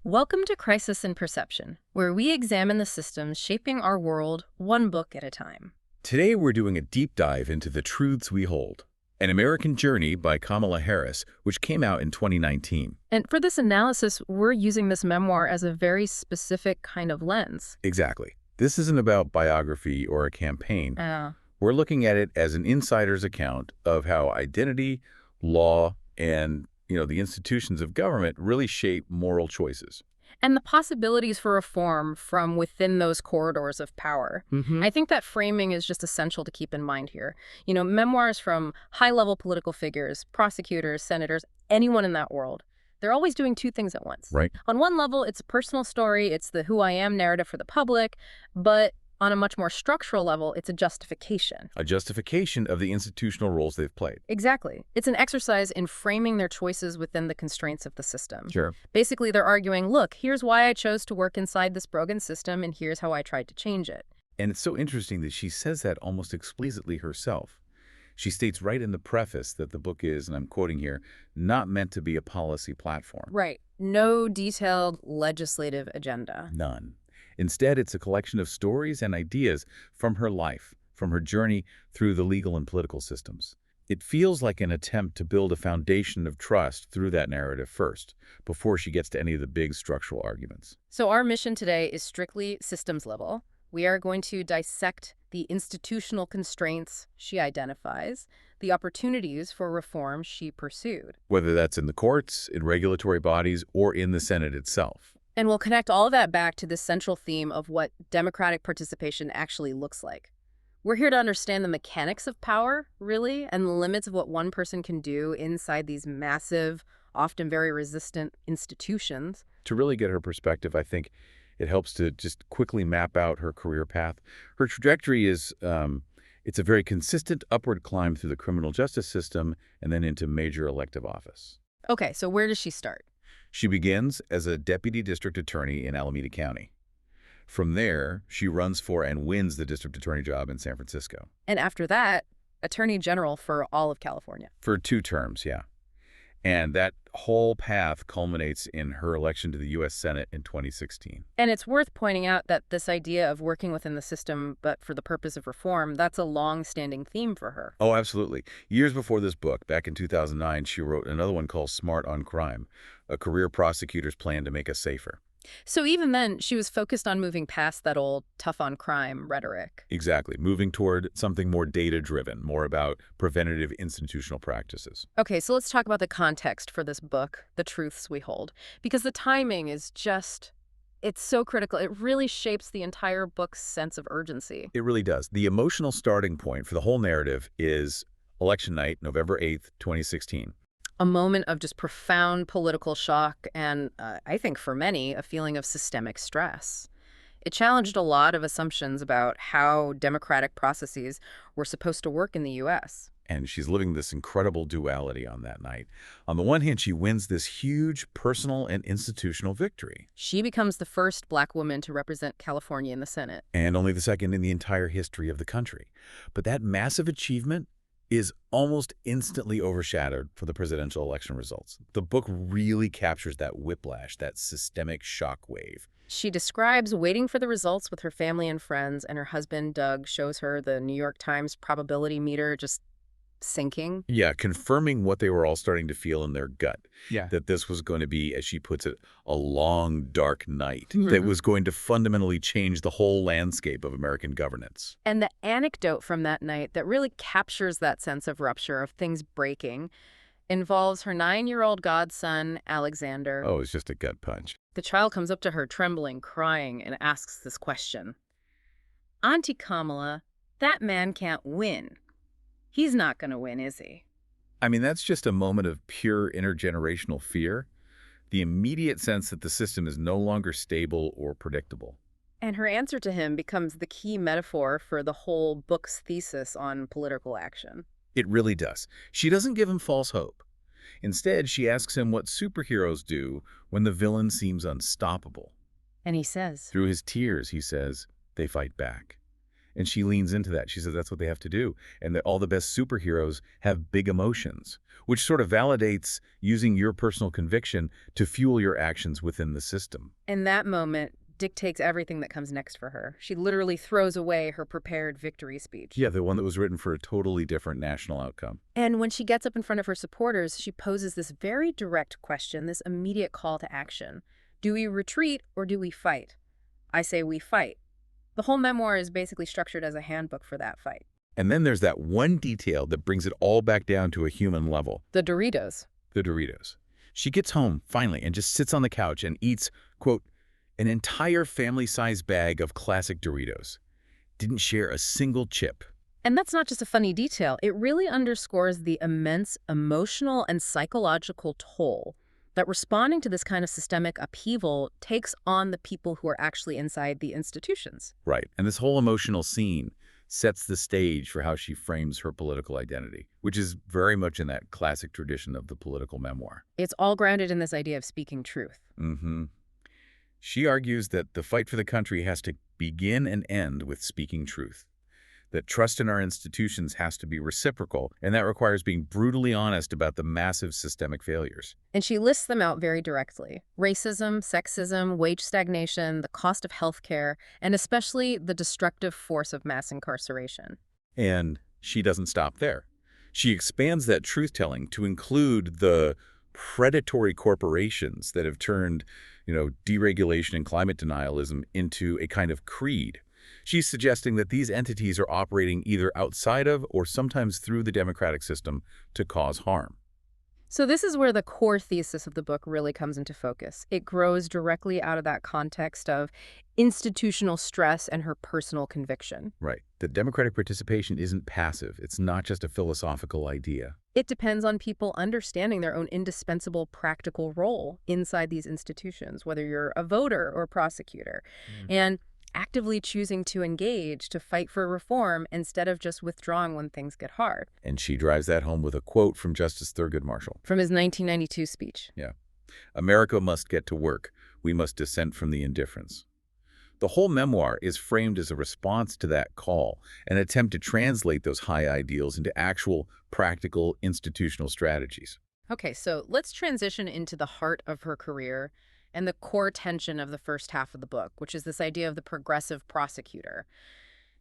Welcome to Crisis in Perception, where we examine the systems shaping our world one book at a time. Today we're doing a deep dive into The Truths We Hold, An American Journey by Kamala Harris, which came out in 2019. And for this analysis, we're using this memoir as a very specific kind of lens. Exactly. This isn't about biography or a campaign. Uh, We're looking at it as an insider's account of how identity, law, and the institutions of government really shape moral choices. and the possibilities for reform from within those corridors of power. I think that framing is just essential to keep in mind here. Memoirs from high-level political figures, prosecutors, senators, anyone in that world, they're always doing two things at once. Right. On one level, it's a personal story, it's the who I am narrative for the public, but on a much more structural level, it's a justification. A justification of the institutional roles they've played. Exactly. It's an exercise in framing their choices within the constraints of the system. Sure. Basically, they're arguing, look, here's why I chose to work inside this broken system, and here's how I tried to change it. And it's so interesting that she says that almost explicitly herself. She states right in the preface that the book is, and I'm quoting here, not meant to be a policy platform. Right. No detailed legislative agenda. None. Instead, it's a collection of stories and ideas from her life, from her journey through the legal and political systems. It feels like an attempt to build a foundation of trust through that narrative first, before she gets to any of the big structural arguments. So our mission today is strictly systems level. We are going to dissect the institutional constraints she identifies, the opportunities for reform she pursued. Whether that's in the courts, in regulatory bodies, or in the Senate itself. And we'll connect all of that back to this central theme of what democratic participation actually looks like. We're here to understand the mechanics of power, really, and the limits of what one person can do inside these massive, often very resistant institutions. To really get her perspective, I think it helps to just quickly map out her career path. Her trajectory is, it's a very consistent upward climb through the criminal justice system and then into major elective office. Okay, so where does she start? She begins as a deputy district attorney in Alameda County. From there, she runs for and wins the district attorney job in San Francisco. And after that, attorney general for all of California. For 2 terms, yeah. And that whole path culminates in her election to the U.S. Senate in 2016. And it's worth pointing out that this idea of working within the system, but for the purpose of reform, that's a long-standing theme for her. Oh, absolutely. Years before this book, back in 2009, she wrote another one called Smart on Crime, a career prosecutor's plan to make us safer. So even then, she was focused on moving past that old tough-on-crime rhetoric. Exactly. Moving toward something more data-driven, more about preventative institutional practices. Okay, so let's talk about the context for this book, The Truths We Hold, because the timing is just, it's so critical. It really shapes the entire book's sense of urgency. It really does. The emotional starting point for the whole narrative is election night, November 8th, 2016. A moment of just profound political shock and, I think for many, a feeling of systemic stress. It challenged a lot of assumptions about how democratic processes were supposed to work in the U.S. And she's living this incredible duality on that night. On the one hand, she wins this huge personal and institutional victory. She becomes the first Black woman to represent California in the Senate. And only the second in the entire history of the country. But that massive achievement is almost instantly overshadowed for the presidential election results. The book really captures that whiplash, that systemic shock wave. She describes waiting for the results with her family and friends, and her husband, Doug, shows her the New York Times probability meter just sinking. Yeah, confirming what they were all starting to feel in their gut. Yeah. That this was going to be, as she puts it, a long, dark night that was going to fundamentally change the whole landscape of American governance. And the anecdote from that night that really captures that sense of rupture, of things breaking, involves her 9-year-old godson, Alexander. Oh, it's just a gut punch. The child comes up to her trembling, crying, and asks this question. Auntie Kamala, that man can't win. He's not going to win, is he? I mean, that's just a moment of pure intergenerational fear. The immediate sense that the system is no longer stable or predictable. And her answer to him becomes the key metaphor for the whole book's thesis on political action. It really does. She doesn't give him false hope. Instead, she asks him what superheroes do when the villain seems unstoppable. And he says, Through his tears, he says, they fight back. And she leans into that. She says that's what they have to do, and that all the best superheroes have big emotions, which sort of validates using your personal conviction to fuel your actions within the system. And that moment dictates everything that comes next for her. She literally throws away her prepared victory speech. Yeah, the one that was written for a totally different national outcome. And when she gets up in front of her supporters, she poses this very direct question, this immediate call to action. Do we retreat or do we fight? I say we fight. The whole memoir is basically structured as a handbook for that fight. And then there's that one detail that brings it all back down to a human level. The Doritos. The Doritos. She gets home, finally, and just sits on the couch and eats, quote, an entire family-sized bag of classic Doritos. Didn't share a single chip. And that's not just a funny detail. It really underscores the immense emotional and psychological toll that responding to this kind of systemic upheaval takes on the people who are actually inside the institutions. Right. And this whole emotional scene sets the stage for how she frames her political identity, which is very much in that classic tradition of the political memoir. It's all grounded in this idea of speaking truth. Mm-hmm. She argues that the fight for the country has to begin and end with speaking truth, that trust in our institutions has to be reciprocal, and that requires being brutally honest about the massive systemic failures. And she lists them out very directly. Racism, sexism, wage stagnation, the cost of healthcare, and especially the destructive force of mass incarceration. And she doesn't stop there. She expands that truth-telling to include the predatory corporations that have turned, deregulation and climate denialism into a kind of creed. She's suggesting that these entities are operating either outside of or sometimes through the democratic system to cause harm. So this is where the core thesis of the book really comes into focus. It grows directly out of that context of institutional stress and her personal conviction. Right. That democratic participation isn't passive. It's not just a philosophical idea. It depends on people understanding their own indispensable practical role inside these institutions, whether you're a voter or a prosecutor, and actively choosing to engage, to fight for reform, instead of just withdrawing when things get hard. And she drives that home with a quote from Justice Thurgood Marshall. From his 1992 speech. Yeah. America must get to work. We must dissent from the indifference. The whole memoir is framed as a response to that call, an attempt to translate those high ideals into actual, practical, institutional strategies. Okay, so let's transition into the heart of her career and the core tension of the first half of the book, which is this idea of the progressive prosecutor.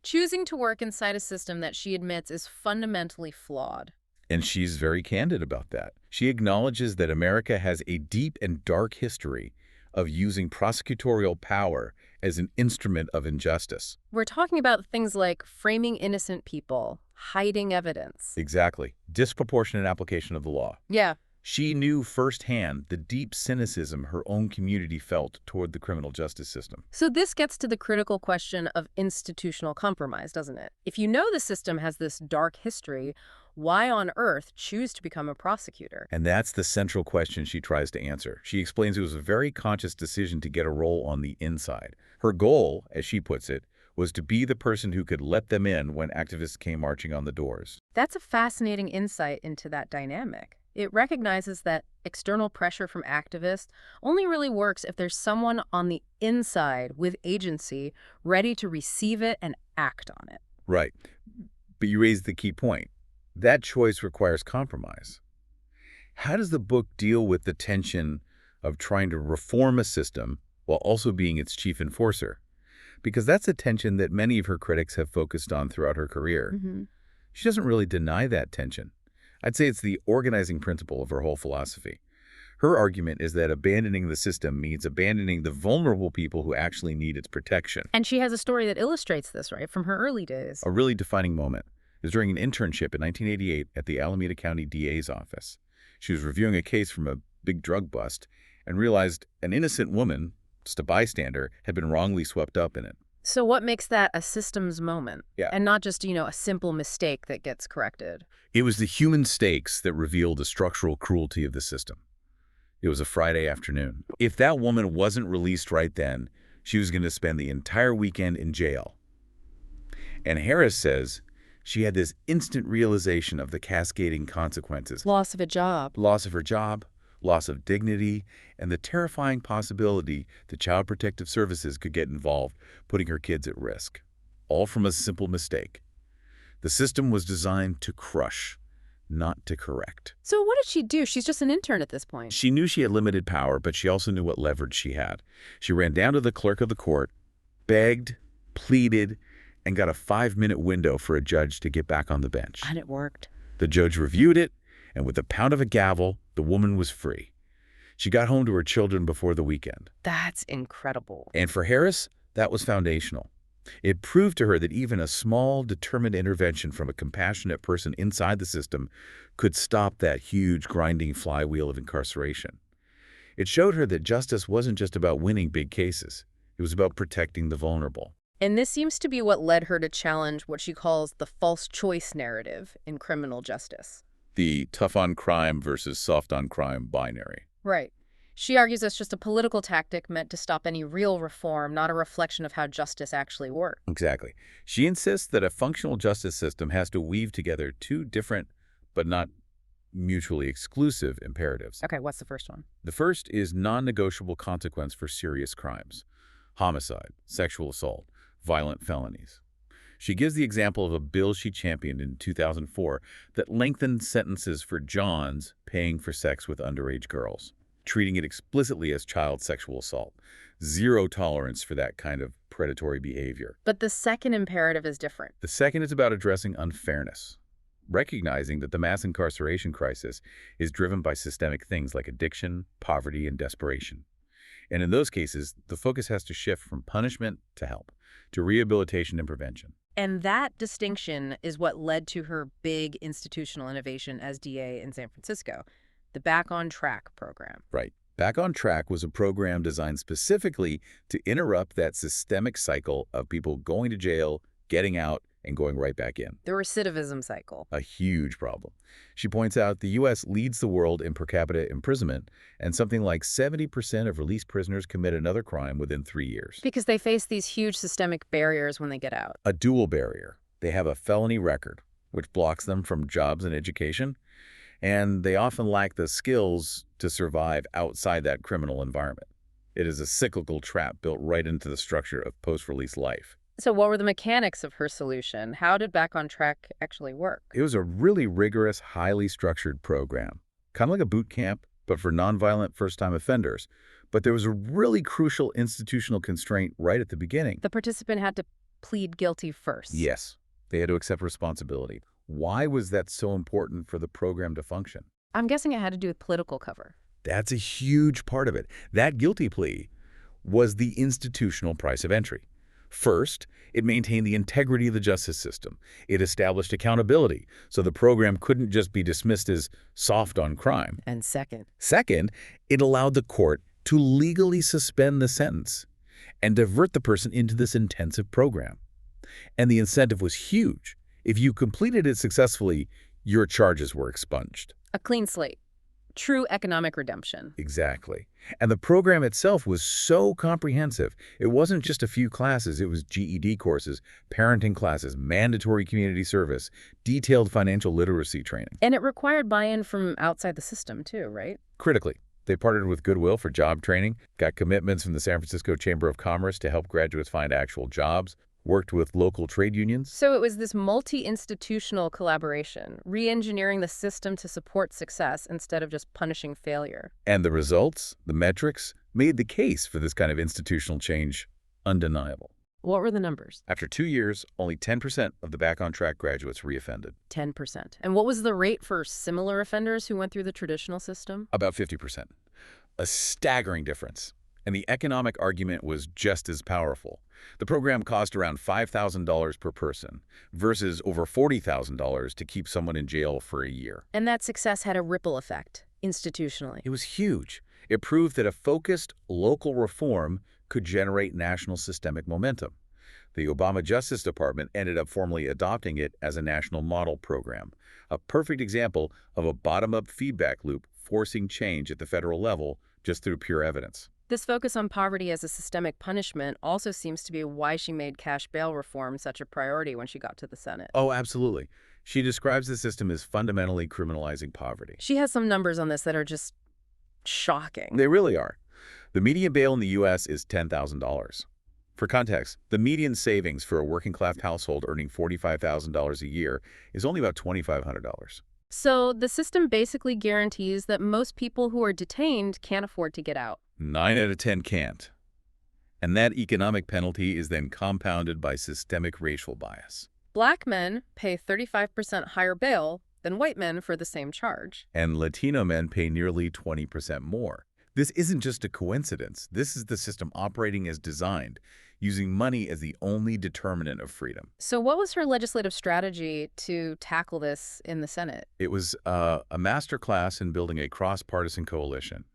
Choosing to work inside a system that she admits is fundamentally flawed. And she's very candid about that. She acknowledges that America has a deep and dark history of using prosecutorial power as an instrument of injustice. We're talking about things like framing innocent people, hiding evidence. Exactly. Disproportionate application of the law. Yeah. She knew firsthand the deep cynicism her own community felt toward the criminal justice system. So this gets to the critical question of institutional compromise, doesn't it? If you know the system has this dark history, why on earth choose to become a prosecutor? And that's the central question she tries to answer. She explains it was a very conscious decision to get a role on the inside. Her goal, as she puts it, was to be the person who could let them in when activists came marching on the doors. That's a fascinating insight into that dynamic. It recognizes that external pressure from activists only really works if there's someone on the inside with agency ready to receive it and act on it. Right. But you raised the key point. That choice requires compromise. How does the book deal with the tension of trying to reform a system while also being its chief enforcer? Because that's a tension that many of her critics have focused on throughout her career. She doesn't really deny that tension. I'd say it's the organizing principle of her whole philosophy. Her argument is that abandoning the system means abandoning the vulnerable people who actually need its protection. And she has a story that illustrates this, right, from her early days. A really defining moment. It was during an internship in 1988 at the Alameda County DA's office. She was reviewing a case from a big drug bust and realized an innocent woman, just a bystander, had been wrongly swept up in it. So what makes that a systems moment? Yeah. And not just, a simple mistake that gets corrected? It was the human stakes that revealed the structural cruelty of the system. It was a Friday afternoon. If that woman wasn't released right then, she was going to spend the entire weekend in jail. And Harris says she had this instant realization of the cascading consequences. Loss of a job. Loss of her job, loss of dignity, and the terrifying possibility that Child Protective Services could get involved, putting her kids at risk. all from a simple mistake. The system was designed to crush, not to correct. So what did she do? She's just an intern at this point. She knew she had limited power, but she also knew what leverage she had. She ran down to the clerk of the court, begged, pleaded, and got a 5-minute window for a judge to get back on the bench. And it worked. The judge reviewed it, and with the pound of a gavel, the woman was free. She got home to her children before the weekend. That's incredible. And for Harris, that was foundational. It proved to her that even a small, determined intervention from a compassionate person inside the system could stop that huge, grinding flywheel of incarceration. It showed her that justice wasn't just about winning big cases. It was about protecting the vulnerable. And this seems to be what led her to challenge what she calls the false choice narrative in criminal justice. The tough-on-crime versus soft-on-crime binary. Right. She argues it's just a political tactic meant to stop any real reform, not a reflection of how justice actually works. Exactly. She insists that a functional justice system has to weave together two different, but not mutually exclusive imperatives. Okay, what's the first one? The first is non-negotiable consequence for serious crimes: homicide, sexual assault, violent felonies. She gives the example of a bill she championed in 2004 that lengthened sentences for Johns paying for sex with underage girls, treating it explicitly as child sexual assault. Zero tolerance for that kind of predatory behavior. But the second imperative is different. The second is about addressing unfairness, recognizing that the mass incarceration crisis is driven by systemic things like addiction, poverty, and desperation. And in those cases, the focus has to shift from punishment to help, to rehabilitation and prevention. And that distinction is what led to her big institutional innovation as DA in San Francisco, the Back on Track program. Right. Back on Track was a program designed specifically to interrupt that systemic cycle of people going to jail, getting out, and going right back in. The recidivism cycle. A huge problem. She points out the U.S. leads the world in per capita imprisonment, and something like 70% of released prisoners commit another crime within 3 years. Because they face these huge systemic barriers when they get out. A dual barrier. They have a felony record, which blocks them from jobs and education, and they often lack the skills to survive outside that criminal environment. It is a cyclical trap built right into the structure of post-release life. So what were the mechanics of her solution? How did Back on Track actually work? It was a really rigorous, highly structured program, kind of like a boot camp, but for nonviolent first-time offenders. But there was a really crucial institutional constraint right at the beginning. The participant had to plead guilty first. Yes, they had to accept responsibility. Why was that so important for the program to function? I'm guessing it had to do with political cover. That's a huge part of it. That guilty plea was the institutional price of entry. First, it maintained the integrity of the justice system. It established accountability, so the program couldn't just be dismissed as soft on crime. And second, it allowed the court to legally suspend the sentence and divert the person into this intensive program. And the incentive was huge. If you completed it successfully, your charges were expunged. a clean slate. True economic redemption. Exactly. And the program itself was so comprehensive. It wasn't just a few classes. It was GED courses, parenting classes, mandatory community service, detailed financial literacy training. And it required buy-in from outside the system too, right? Critically, they partnered with Goodwill for job training, got commitments from the San Francisco Chamber of Commerce to help graduates find actual jobs, worked with local trade unions. So it was this multi-institutional collaboration, re-engineering the system to support success instead of just punishing failure. And the results, the metrics, made the case for this kind of institutional change undeniable. What were the numbers? After 2 years, only 10% of the Back on Track graduates reoffended. 10%. And what was the rate for similar offenders who went through the traditional system? About 50%. A staggering difference. And the economic argument was just as powerful. The program cost around $5,000 per person versus over $40,000 to keep someone in jail for a year. And that success had a ripple effect, institutionally. It was huge. It proved that a focused local reform could generate national systemic momentum. The Obama Justice Department ended up formally adopting it as a national model program, a perfect example of a bottom-up feedback loop forcing change at the federal level just through pure evidence. This focus on poverty as a systemic punishment also seems to be why she made cash bail reform such a priority when she got to the Senate. Oh, absolutely. She describes the system as fundamentally criminalizing poverty. She has some numbers on this that are just shocking. They really are. The median bail in the U.S. is $10,000. For context, the median savings for a working-class household earning $45,000 a year is only about $2,500. So the system basically guarantees that most people who are detained can't afford to get out. 9 out of 10 can't. And that economic penalty is then compounded by systemic racial bias. Black men pay 35% higher bail than white men for the same charge. And Latino men pay nearly 20% more. This isn't just a coincidence. This is the system operating as designed, using money as the only determinant of freedom. So what was her legislative strategy to tackle this in the Senate? It was a masterclass in building a cross-partisan coalition.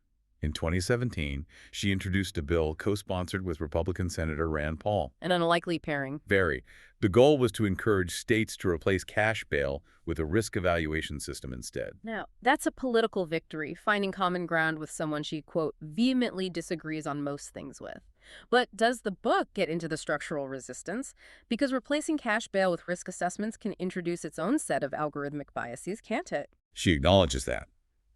In 2017, she introduced a bill co-sponsored with Republican Senator Rand Paul. An unlikely pairing. Very. The goal was to encourage states to replace cash bail with a risk evaluation system instead. Now, that's a political victory, finding common ground with someone she, quote, vehemently disagrees on most things with. But does the book get into the structural resistance? Because replacing cash bail with risk assessments can introduce its own set of algorithmic biases, can't it? She acknowledges that.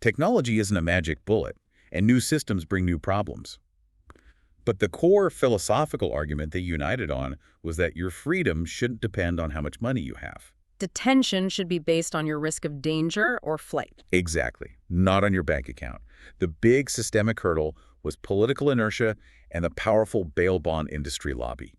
Technology isn't a magic bullet, and new systems bring new problems. But the core philosophical argument they united on was that your freedom shouldn't depend on how much money you have. Detention should be based on your risk of danger or flight. Exactly. Not on your bank account. The big systemic hurdle was political inertia and the powerful bail bond industry lobby.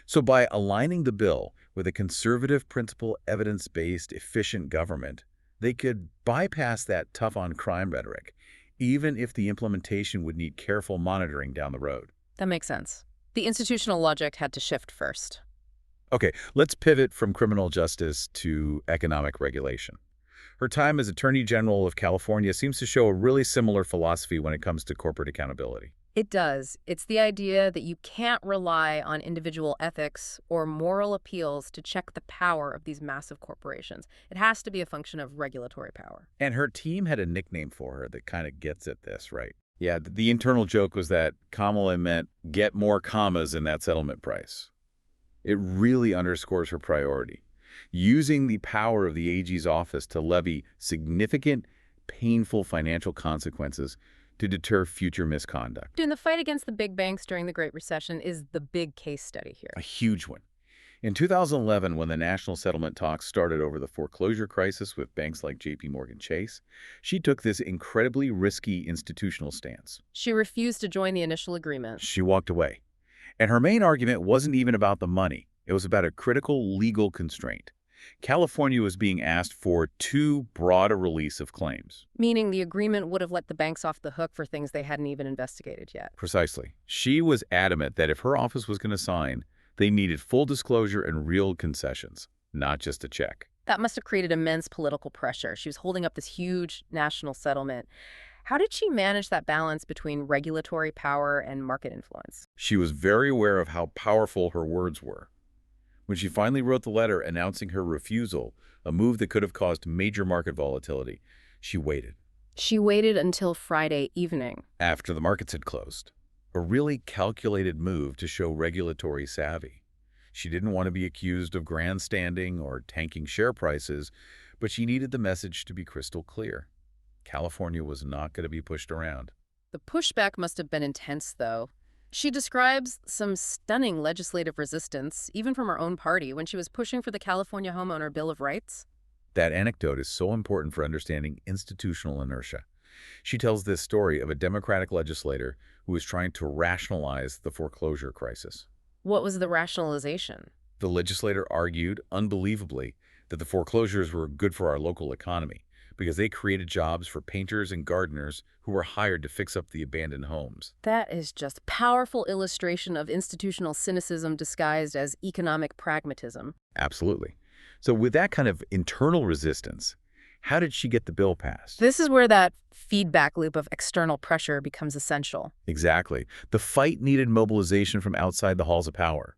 So by aligning the bill with a conservative principle, evidence-based, efficient government, they could bypass that tough-on-crime rhetoric, even if the implementation would need careful monitoring down the road. That makes sense. The institutional logic had to shift first. Okay, let's pivot from criminal justice to economic regulation. Her time as Attorney General of California seems to show a really similar philosophy when it comes to corporate accountability. It does. It's the idea that you can't rely on individual ethics or moral appeals to check the power of these massive corporations. It has to be a function of regulatory power. And her team had a nickname for her that kind of gets at this, right? Yeah, the internal joke was that Kamala meant get more commas in that settlement price. It really underscores her priority, using the power of the AG's office to levy significant, painful financial consequences to deter future misconduct. And the fight against the big banks during the Great Recession is the big case study here. A huge one. In 2011, when the national settlement talks started over the foreclosure crisis with banks like JP Chase, she took this incredibly risky institutional stance. She refused to join the initial agreement. She walked away. And her main argument wasn't even about the money. It was about a critical legal constraint. California was being asked for too broad a release of claims. Meaning the agreement would have let the banks off the hook for things they hadn't even investigated yet. Precisely. She was adamant that if her office was going to sign, they needed full disclosure and real concessions, not just a check. That must have created immense political pressure. She was holding up this huge national settlement. How did she manage that balance between regulatory power and market influence? She was very aware of how powerful her words were. When she finally wrote the letter announcing her refusal, a move that could have caused major market volatility, she waited. She waited until Friday evening. After the markets had closed. A really calculated move to show regulatory savvy. She didn't want to be accused of grandstanding or tanking share prices, but she needed the message to be crystal clear. California was not going to be pushed around. The pushback must have been intense, though. She describes some stunning legislative resistance, even from her own party, when she was pushing for the California Homeowner Bill of Rights. That anecdote is so important for understanding institutional inertia. She tells this story of a Democratic legislator who was trying to rationalize the foreclosure crisis. What was the rationalization? The legislator argued, unbelievably, that the foreclosures were good for our local economy because they created jobs for painters and gardeners who were hired to fix up the abandoned homes. That is just powerful illustration of institutional cynicism disguised as economic pragmatism. Absolutely. So with that kind of internal resistance, how did she get the bill passed? This is where that feedback loop of external pressure becomes essential. Exactly. The fight needed mobilization from outside the halls of power.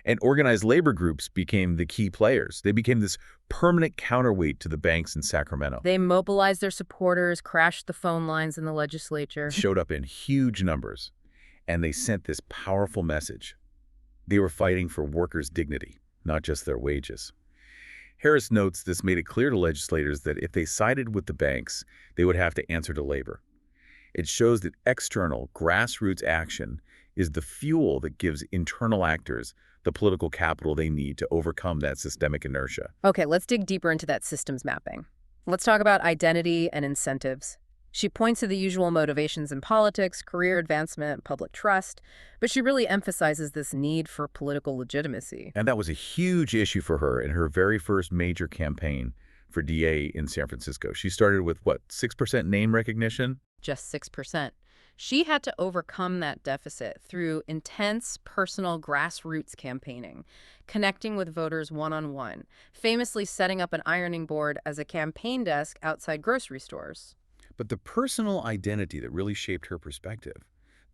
And organized labor groups became the key players. They became this permanent counterweight to the banks in Sacramento. They mobilized their supporters, crashed the phone lines in the legislature. Showed up in huge numbers, and they sent this powerful message. They were fighting for workers' dignity, not just their wages. Harris notes this made it clear to legislators that if they sided with the banks, they would have to answer to labor. It shows that external, grassroots action is the fuel that gives internal actors the political capital they need to overcome that systemic inertia. Okay, let's dig deeper into that systems mapping. Let's talk about identity and incentives. She points to the usual motivations in politics, career advancement, public trust, but she really emphasizes this need for political legitimacy. And that was a huge issue for her in her very first major campaign for DA in San Francisco. She started with, what, 6% name recognition? Just 6%. She had to overcome that deficit through intense personal grassroots campaigning, connecting with voters one-on-one, famously setting up an ironing board as a campaign desk outside grocery stores. But the personal identity that really shaped her perspective,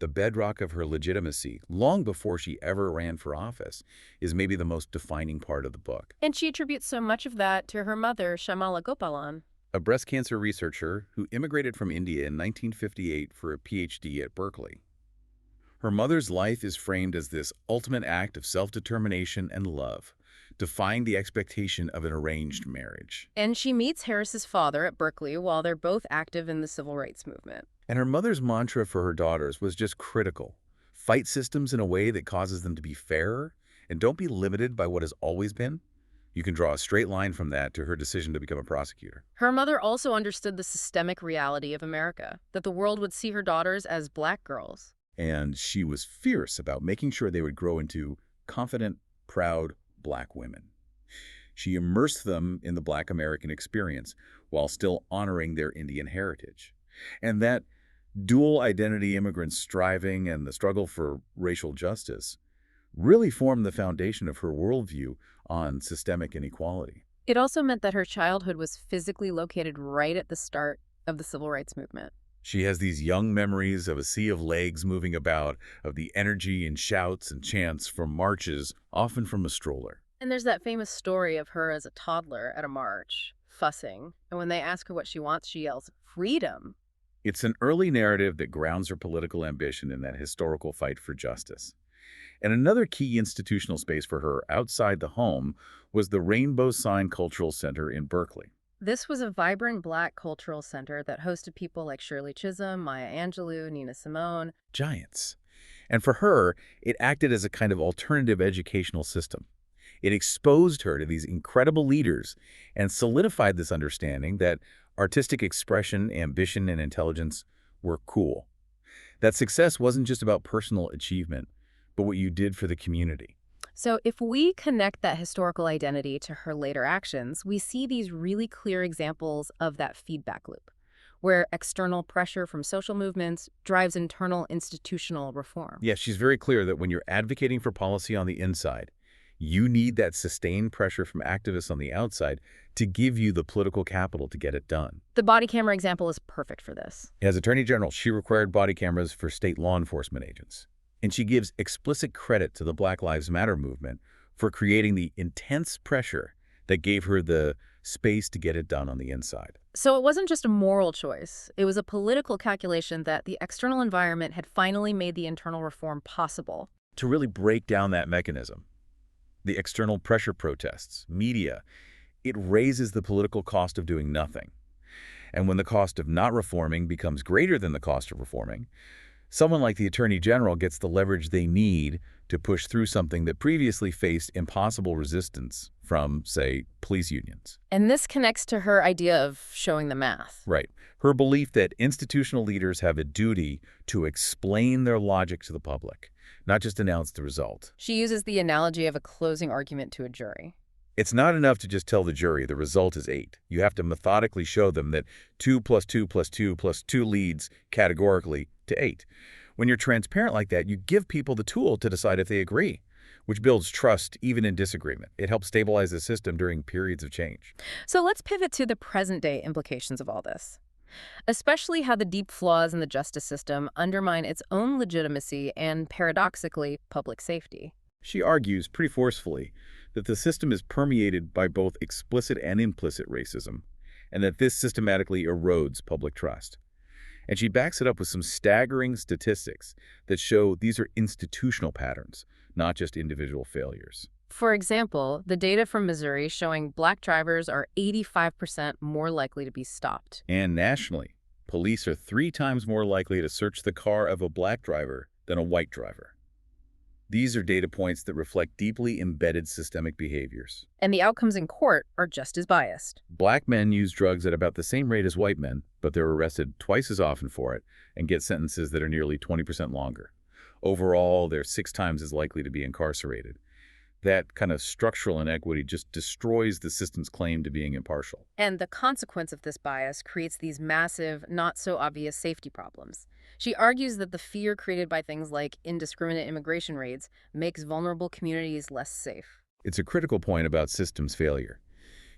the bedrock of her legitimacy, long before she ever ran for office, is maybe the most defining part of the book. And she attributes so much of that to her mother, Shyamala Gopalan. A breast cancer researcher who immigrated from India in 1958 for a PhD at Berkeley. Her mother's life is framed as this ultimate act of self-determination and love, defying the expectation of an arranged marriage. And she meets Harris's father at Berkeley while they're both active in the civil rights movement. And her mother's mantra for her daughters was just critical. Fight systems in a way that causes them to be fairer, and don't be limited by what has always been. You can draw a straight line from that to her decision to become a prosecutor. Her mother also understood the systemic reality of America, that the world would see her daughters as black girls. And she was fierce about making sure they would grow into confident, proud black women. She immersed them in the black American experience while still honoring their Indian heritage. And that dual identity immigrant striving and the struggle for racial justice really formed the foundation of her worldview on systemic inequality. It also meant that her childhood was physically located right at the start of the civil rights movement. She has these young memories of a sea of legs moving about, of the energy and shouts and chants from marches, often from a stroller. And there's that famous story of her as a toddler at a march, fussing, and when they ask her what she wants, she yells, "Freedom!" It's an early narrative that grounds her political ambition in that historical fight for justice. And another key institutional space for her outside the home was the Rainbow Sign Cultural Center in Berkeley. This was a vibrant black cultural center that hosted people like Shirley Chisholm, Maya Angelou, Nina Simone. Giants. And for her, it acted as a kind of alternative educational system. It exposed her to these incredible leaders and solidified this understanding that artistic expression, ambition, and intelligence were cool. That success wasn't just about personal achievement, but what you did for the community. So if we connect that historical identity to her later actions, we see these really clear examples of that feedback loop, where external pressure from social movements drives internal institutional reform. Yes, she's very clear that when you're advocating for policy on the inside, you need that sustained pressure from activists on the outside to give you the political capital to get it done. The body camera example is perfect for this. As Attorney General, she required body cameras for state law enforcement agents. And she gives explicit credit to the Black Lives Matter movement for creating the intense pressure that gave her the space to get it done on the inside. So it wasn't just a moral choice. It was a political calculation that the external environment had finally made the internal reform possible. To really break down that mechanism, the external pressure protests, media, it raises the political cost of doing nothing. And when the cost of not reforming becomes greater than the cost of reforming, someone like the Attorney General gets the leverage they need to push through something that previously faced impossible resistance from, say, police unions. And this connects to her idea of showing the math. Right. Her belief that institutional leaders have a duty to explain their logic to the public, not just announce the result. She uses the analogy of a closing argument to a jury. It's not enough to just tell the jury the result is 8. You have to methodically show them that 2 plus 2 plus 2 plus 2 leads categorically to 8. When you're transparent like that, you give people the tool to decide if they agree, which builds trust even in disagreement. It helps stabilize the system during periods of change. So let's pivot to the present-day implications of all this, especially how the deep flaws in the justice system undermine its own legitimacy and, paradoxically, public safety. She argues pretty forcefully that the system is permeated by both explicit and implicit racism, and that this systematically erodes public trust. And she backs it up with some staggering statistics that show these are institutional patterns, not just individual failures. For example, the data from Missouri showing black drivers are 85% more likely to be stopped. And nationally, police are 3 times more likely to search the car of a black driver than a white driver. These are data points that reflect deeply embedded systemic behaviors. And the outcomes in court are just as biased. Black men use drugs at about the same rate as white men, but they're arrested twice as often for it and get sentences that are nearly 20% longer. Overall, they're 6 times as likely to be incarcerated. That kind of structural inequity just destroys the system's claim to being impartial. And the consequence of this bias creates these massive, not so obvious safety problems. She argues that the fear created by things like indiscriminate immigration raids makes vulnerable communities less safe. It's a critical point about systems failure.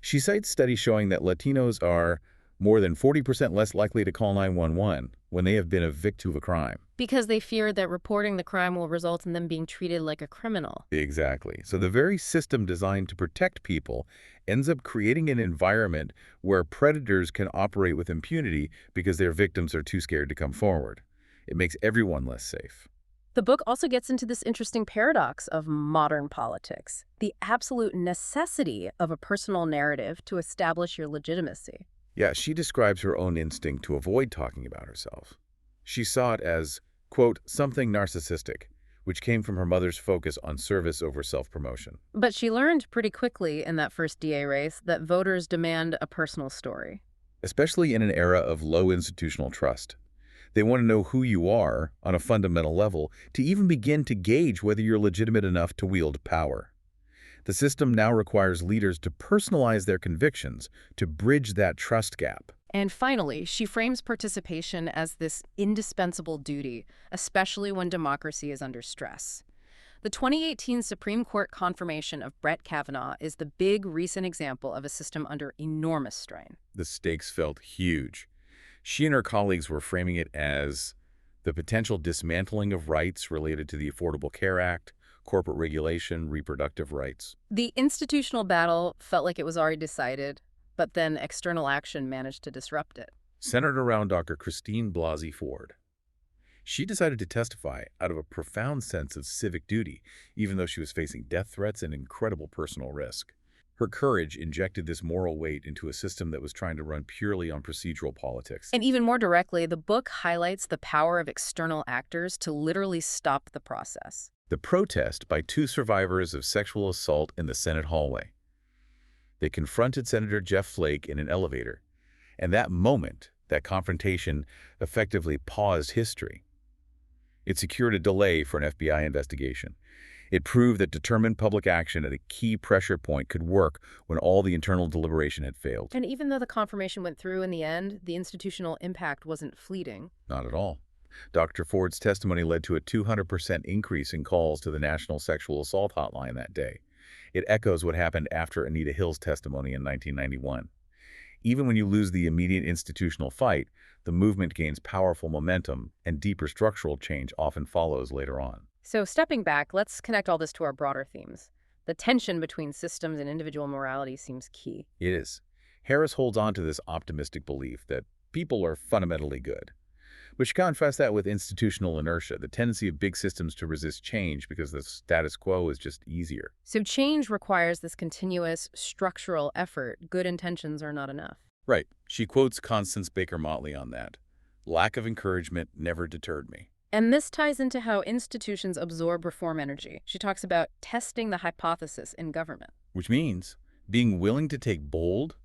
She cites studies showing that Latinos are more than 40% less likely to call 911 when they have been a victim of a crime. Because they fear that reporting the crime will result in them being treated like a criminal. Exactly. So the very system designed to protect people ends up creating an environment where predators can operate with impunity because their victims are too scared to come forward. It makes everyone less safe. The book also gets into this interesting paradox of modern politics, the absolute necessity of a personal narrative to establish your legitimacy. Yeah, she describes her own instinct to avoid talking about herself. She saw it as, quote, something narcissistic, which came from her mother's focus on service over self-promotion. But she learned pretty quickly in that first DA race that voters demand a personal story. Especially in an era of low institutional trust. They want to know who you are on a fundamental level to even begin to gauge whether you're legitimate enough to wield power. The system now requires leaders to personalize their convictions to bridge that trust gap. And finally, she frames participation as this indispensable duty, especially when democracy is under stress. The 2018 Supreme Court confirmation of Brett Kavanaugh is the big recent example of a system under enormous strain. The stakes felt huge. She and her colleagues were framing it as the potential dismantling of rights related to the Affordable Care Act, corporate regulation, reproductive rights. The institutional battle felt like it was already decided, but then external action managed to disrupt it. Centered around Dr. Christine Blasey Ford. She decided to testify out of a profound sense of civic duty, even though she was facing death threats and incredible personal risk. Her courage injected this moral weight into a system that was trying to run purely on procedural politics. And even more directly, the book highlights the power of external actors to literally stop the process. The protest by 2 survivors of sexual assault in the Senate hallway. They confronted Senator Jeff Flake in an elevator, and that moment, that confrontation, effectively paused history. It secured a delay for an FBI investigation. It proved that determined public action at a key pressure point could work when all the internal deliberation had failed. And even though the confirmation went through in the end, the institutional impact wasn't fleeting. Not at all. Dr. Ford's testimony led to a 200% increase in calls to the National Sexual Assault Hotline that day. It echoes what happened after Anita Hill's testimony in 1991. Even when you lose the immediate institutional fight, the movement gains powerful momentum, and deeper structural change often follows later on. So stepping back, let's connect all this to our broader themes. The tension between systems and individual morality seems key. It is. Harris holds on to this optimistic belief that people are fundamentally good. But you contrast that with institutional inertia, the tendency of big systems to resist change because the status quo is just easier. So change requires this continuous, structural effort. Good intentions are not enough. Right. She quotes Constance Baker Motley on that. Lack of encouragement never deterred me. And this ties into how institutions absorb reform energy. She talks about testing the hypothesis in government. Which means being willing to take bold,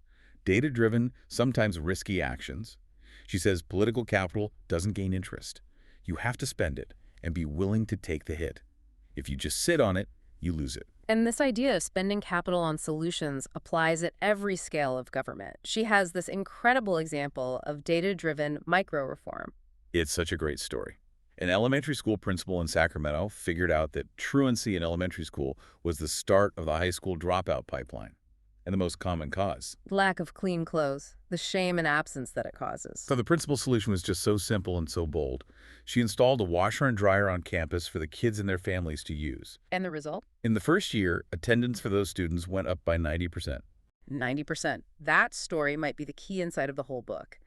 data-driven, sometimes risky actions. She says political capital doesn't gain interest. You have to spend it and be willing to take the hit. If you just sit on it, you lose it. And this idea of spending capital on solutions applies at every scale of government. She has this incredible example of data-driven micro-reform. It's such a great story. An elementary school principal in Sacramento figured out that truancy in elementary school was the start of the high school dropout pipeline, and the most common cause. Lack of clean clothes, the shame and absence that it causes. So the principal's solution was just so simple and so bold. She installed a washer and dryer on campus for the kids and their families to use. And the result? In the first year, attendance for those students went up by 90%. 90%. That story might be the key insight of the whole book.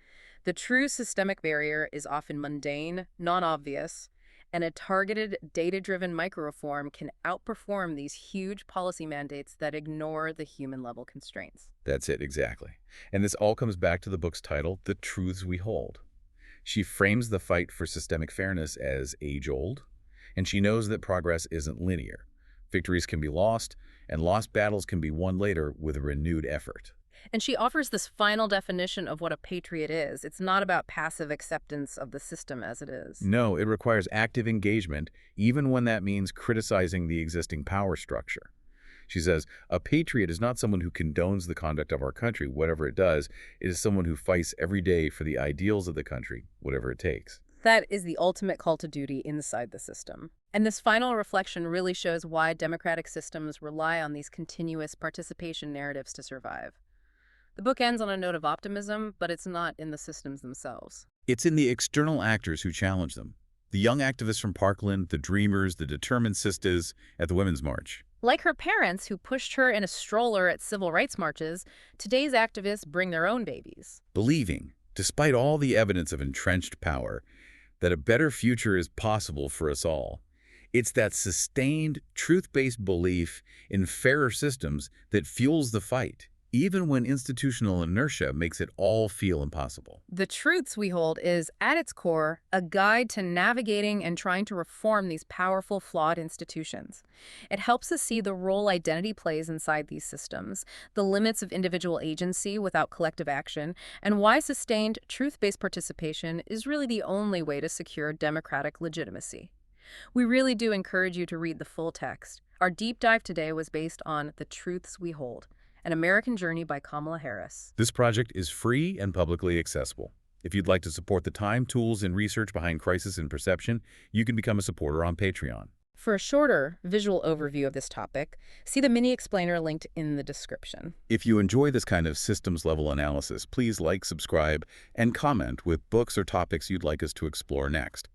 The true systemic barrier is often mundane, non-obvious, and a targeted, data-driven micro-reform can outperform these huge policy mandates that ignore the human-level constraints. That's it, exactly. And this all comes back to the book's title, The Truths We Hold. She frames the fight for systemic fairness as age-old. And she knows that progress isn't linear. Victories can be lost, and lost battles can be won later with a renewed effort. And she offers this final definition of what a patriot is. It's not about passive acceptance of the system as it is. No, it requires active engagement, even when that means criticizing the existing power structure. She says, a patriot is not someone who condones the conduct of our country, whatever it does. It is someone who fights every day for the ideals of the country, whatever it takes. That is the ultimate call to duty inside the system. And this final reflection really shows why democratic systems rely on these continuous participation narratives to survive. The book ends on a note of optimism, but it's not in the systems themselves. It's in the external actors who challenge them. The young activists from Parkland, the dreamers, the determined sisters at the Women's March. Like her parents who pushed her in a stroller at civil rights marches, today's activists bring their own babies. Believing, despite all the evidence of entrenched power, that a better future is possible for us all. It's that sustained, truth-based belief in fairer systems that fuels the fight, even when institutional inertia makes it all feel impossible. The Truths We Hold is, at its core, a guide to navigating and trying to reform these powerful, flawed institutions. It helps us see the role identity plays inside these systems, the limits of individual agency without collective action, and why sustained, truth-based participation is really the only way to secure democratic legitimacy. We really do encourage you to read the full text. Our deep dive today was based on The Truths We Hold, An American Journey by Kamala Harris. This project is free and publicly accessible. If you'd like to support the time, tools, and research behind crisis and perception, you can become a supporter on Patreon. For a shorter visual overview of this topic, see the mini explainer linked in the description. If you enjoy this kind of systems-level analysis, please like, subscribe, and comment with books or topics you'd like us to explore next.